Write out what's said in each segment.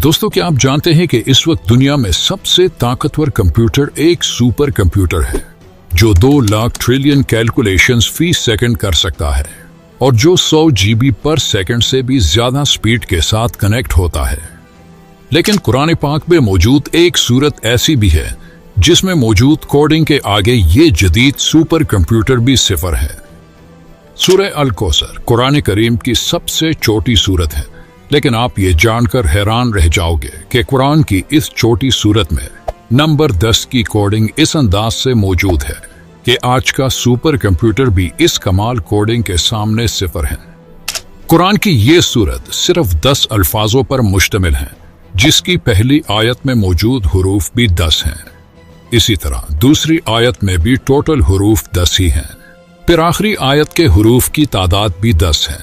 दोस्तों, क्या आप जानते हैं कि इस वक्त दुनिया में सबसे ताकतवर कंप्यूटर एक सुपर कंप्यूटर है जो 2 लाख ट्रिलियन कैलकुलेशंस फी सेकंड कर सकता है और जो 100 GB पर सेकंड से भी ज्यादा स्पीड के साथ कनेक्ट होता है। लेकिन कुरान पाक में मौजूद एक सूरत ऐसी भी है जिसमें मौजूद कोडिंग के आगे ये जदीद सुपर कंप्यूटर भी सिफर है। सूरह अल कौसर कुरान करीम की सबसे छोटी सूरत है, लेकिन आप ये जानकर हैरान रह जाओगे कि कुरान की इस छोटी सूरत में नंबर 10 की कोडिंग इस अंदाज से मौजूद है कि आज का सुपर कंप्यूटर भी इस कमाल कोडिंग के सामने सिफर है। कुरान की ये सूरत सिर्फ 10 अल्फाजों पर मुश्तमिल है, जिसकी पहली आयत में मौजूद हुरूफ भी 10 हैं। इसी तरह दूसरी आयत में भी टोटल हुरूफ 10 ही हैं। फिर आखिरी आयत के हुरूफ की तादाद भी 10 है।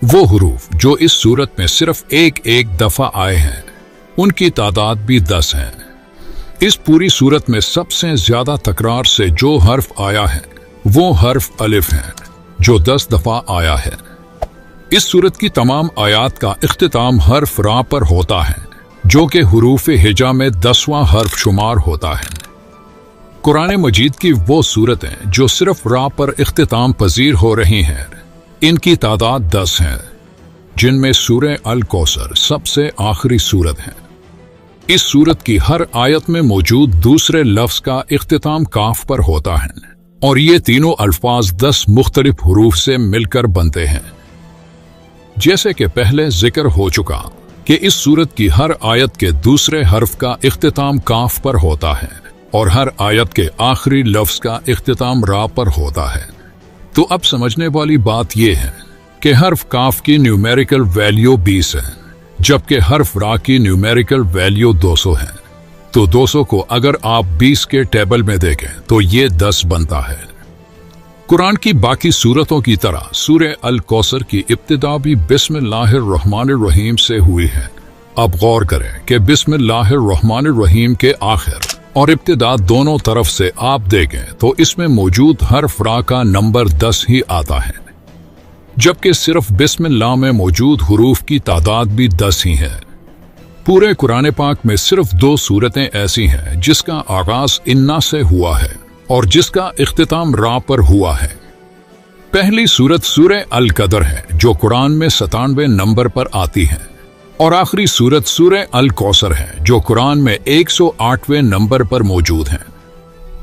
वो हुरूफ जो इस सूरत में सिर्फ एक दफा आए हैं, उनकी तादाद भी 10 है। इस पूरी सूरत में सबसे ज्यादा तकरार से जो हर्फ आया है वो हर्फ अलिफ है, जो 10 दफा आया है। इस सूरत की तमाम आयात का इख्तिताम हर्फ रा पर होता है, जो कि हुरूफ हिजा में 10वां हर्फ शुमार होता है। कुरान मजीद की वो सूरतें जो सिर्फ रा पर इख्तिताम पजीर हो रही हैं, इनकी तादाद 10 है, जिनमें सूरह अल कौसर सबसे आखिरी सूरत है। इस सूरत की हर आयत में मौजूद दूसरे लफ्ज का इख्तिताम काफ पर होता है और ये तीनों अल्फाज 10 मुख्तलिफ हुरूफ से मिलकर बनते हैं। जैसे कि पहले जिक्र हो चुका कि इस सूरत की हर आयत के दूसरे हर्फ का इख्तिताम काफ पर होता है और हर आयत के आखिरी लफ्ज का इख्तिताम रा पर होता है। तो अब समझने वाली बात यह है कि हर्फ काफ की न्यूमेरिकल वैल्यू 20 है, जबकि हर्फ रा की न्यूमेरिकल वैल्यू 200 है। तो 200 को अगर आप 20 के टेबल में देखें तो ये 10 बनता है। कुरान की बाकी सूरतों की तरह सूरह अल कौसर की इब्तिदा भी बिस्मिल्लाहिर्रहमानिर्रहीम से हुई है। अब गौर करें कि बिस्मिल्लाहिर्रहमानिर्रहीम के आखिर और इब्तिदा दोनों तरफ से आप देखें तो इसमें मौजूद हर्फ रा का नंबर 10 ही आता है, जबकि सिर्फ बिस्मिल्लाह में मौजूद हुरूफ की तादाद भी 10 ही है। पूरे कुरान पाक में सिर्फ 2 सूरतें ऐसी हैं जिसका आगाज इन्ना से हुआ है और जिसका इख्तिताम रा पर हुआ है। पहली सूरत सूरह अल कदर है, जो कुरान में 97 नंबर पर आती है, और आखिरी सूरत सूरह अल कौसर है, जो कुरान में 108वें नंबर पर मौजूद है।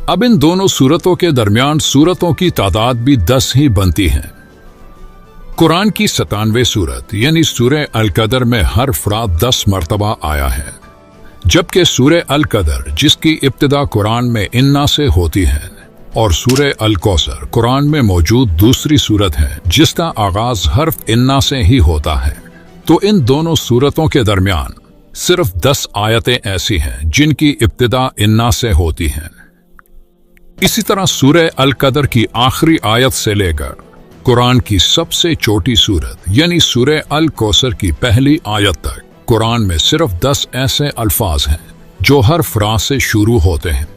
अब इन दोनों सूरतों के दरमियान सूरतों की तादाद भी 10 ही बनती है। कुरान की 97वें सूरत यानी सूरह अल कदर में हर्फ रा 10 मरतबा आया है, जबकि सूरह अल कदर जिसकी इब्तिदा कुरान में इन्ना से होती है और सूरह अल कौसर कुरान में मौजूद दूसरी सूरत है जिसका आगाज हर्फ इन्ना से ही होता है। तो इन दोनों सूरतों के दरमियान सिर्फ 10 आयतें ऐसी हैं जिनकी इब्तिदा इन्ना से होती हैं। इसी तरह सूरह अल कदर की आखिरी आयत से लेकर कुरान की सबसे छोटी सूरत यानी सूरह अल कौसर की पहली आयत तक कुरान में सिर्फ 10 ऐसे अल्फाज हैं जो हर्फ रा से शुरू होते हैं।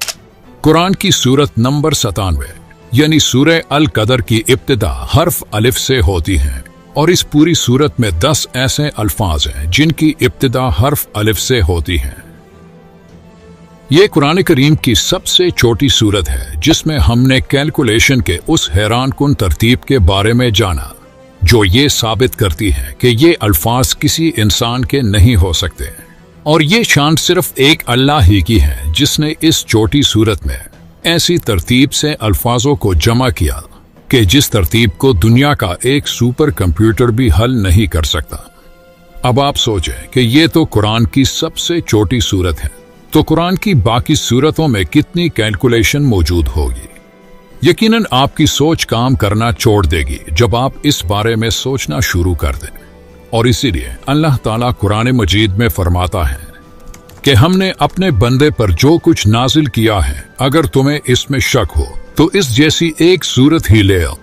कुरान की सूरत नंबर 97 यानी सूरह अल कदर की इब्तिदा हर्फ अलिफ से होती है और इस पूरी सूरत में 10 ऐसे अल्फाज हैं जिनकी इब्तिदा हर्फ अलिफ से होती है। ये कुरान करीम की सबसे छोटी सूरत है जिसमें हमने कैलकुलेशन के उस हैरानकुन तरतीब के बारे में जाना जो ये साबित करती है कि ये अल्फाज किसी इंसान के नहीं हो सकते, और ये शान सिर्फ एक अल्लाह ही की है जिसने इस छोटी सूरत में ऐसी तरतीब से अल्फाजों को जमा किया कि जिस तरतीब को दुनिया का एक सुपर कंप्यूटर भी हल नहीं कर सकता। अब आप सोचें कि ये तो कुरान की सबसे छोटी सूरत है, तो कुरान की बाकी सूरतों में कितनी कैलकुलेशन मौजूद होगी। यकीनन आपकी सोच काम करना छोड़ देगी जब आप इस बारे में सोचना शुरू कर दें। और इसीलिए अल्लाह ताला कुरान मजीद में फरमाता है कि हमने अपने बंदे पर जो कुछ नाजिल किया है, अगर तुम्हें इसमें शक हो तो इस जैसी एक सूरत ही ले आओ